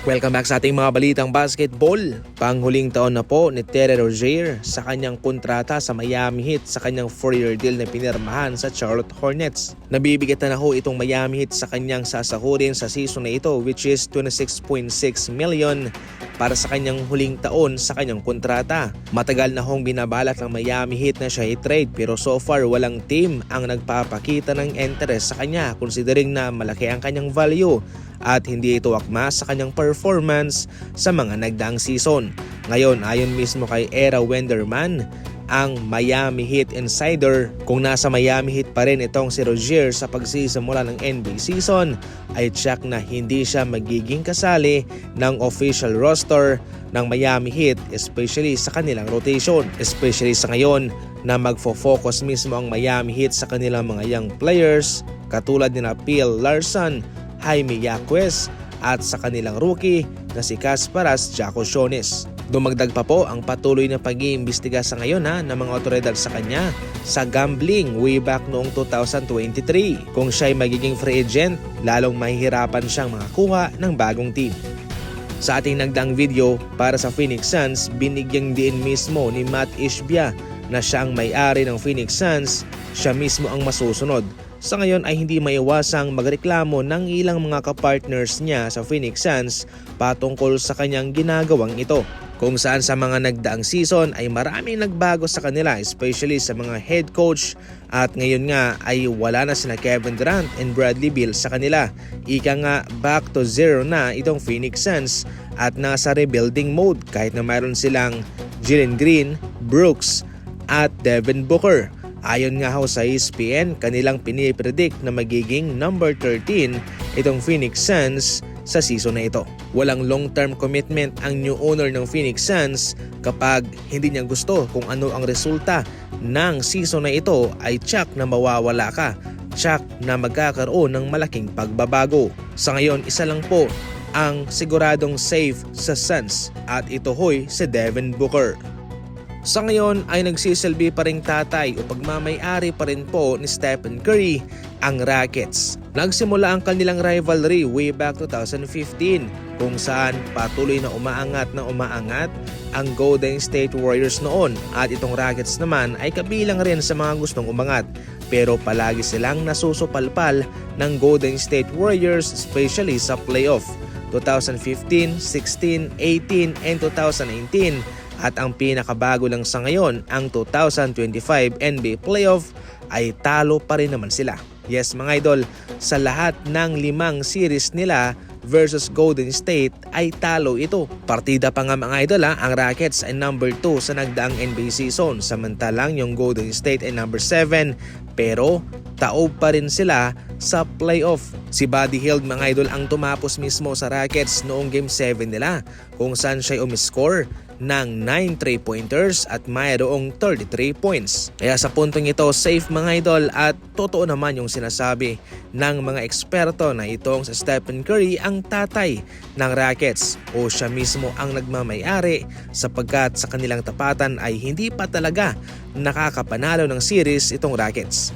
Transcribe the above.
Welcome back sa ating mga balitang basketball. Panghuling taon na po ni Terry Rozier sa kanyang kontrata sa Miami Heat sa kanyang 4-year deal na pinirmahan sa Charlotte Hornets. Nabibigatan na ho itong Miami Heat sa kanyang sasahurin sa season na ito, which is $26.6 million para sa kanyang huling taon sa kanyang kontrata. Matagal na hong binabalak ng Miami Heat na siya i-trade, pero so far walang team ang nagpapakita ng interest sa kanya considering na malaki ang kanyang value at hindi ito akma sa kanyang performance sa mga nagdaang season. Ngayon, ayon mismo kay Era Wenderman, ang Miami Heat insider, kung nasa Miami Heat pa rin itong si Rozier sa pagsisimula ng NBA season, ay tsak na hindi siya magiging kasali ng official roster ng Miami Heat, especially sa kanilang rotation. Especially sa ngayon na magfo-focus mismo ang Miami Heat sa kanilang mga young players katulad ni Phil Larson, Jaime Jaquez at sa kanilang rookie na si Kasparas Giacochonis. Dumagdag pa po ang patuloy na pag-iimbestiga sa ngayon ng mga otoridad sa kanya sa gambling way back noong 2023. Kung siya'y magiging free agent, lalong mahihirapan siyang makakuha ng bagong team. Sa ating nagdaang video para sa Phoenix Suns, binigyang diin mismo ni Matt Ishbia na siya ang may-ari ng Phoenix Suns, siya mismo ang masusunod. Sa ngayon ay hindi maiwasang magreklamo ng ilang mga kapartners niya sa Phoenix Suns patungkol sa kanyang ginagawang ito. Kung saan sa mga nagdaang season ay maraming nagbago sa kanila, especially sa mga head coach, at ngayon nga ay wala na sina Kevin Durant and Bradley Beal sa kanila. Ika nga back to zero na itong Phoenix Suns at nasa rebuilding mode kahit na mayroon silang Jalen Green, Brooks at Devin Booker. Ayon nga ho sa ESPN, kanilang pinipredict na magiging number 13 itong Phoenix Suns sa season na ito. Walang long-term commitment ang new owner ng Phoenix Suns kapag hindi niya gusto kung ano ang resulta ng season na ito ay tsak na mawawala ka, tsak na magkakaroon ng malaking pagbabago. Sa ngayon, isa lang po ang siguradong safe sa Suns at ito ho'y si Devin Booker. Sa ngayon ay nagsisilbi pa ring tatay o pagmamay-ari pa rin po ni Stephen Curry ang Rockets. Nagsimula ang kanilang rivalry way back 2015 kung saan patuloy na umaangat ang Golden State Warriors noon at itong Rockets naman ay kabilang rin sa mga gustong umangat, pero palagi silang nasusupalpal ng Golden State Warriors, especially sa playoff 2015, 16, 18 and 2019. At ang pinakabago lang sa ngayon, ang 2025 NBA playoff ay talo pa rin naman sila. Yes mga idol, sa lahat ng 5 series nila versus Golden State ay talo ito. Partida pa nga mga idol, ang Rockets ay number 2 sa nagdaang NBA season, samantalang yung Golden State ay number 7, pero taob pa rin sila sa playoff. Si Buddy Hield mga idol ang tumapos mismo sa Rockets noong Game 7 nila, kung saan siya umiscore ng 9 3-pointers at mayroong 33 points. Kaya sa puntong ito, safe mga idol, at totoo naman yung sinasabi ng mga eksperto na itong sa Stephen Curry ang tatay ng Rockets o siya mismo ang nagmamay-ari, sapagkat sa kanilang tapatan ay hindi pa talaga nakakapanalo ng series itong Rockets.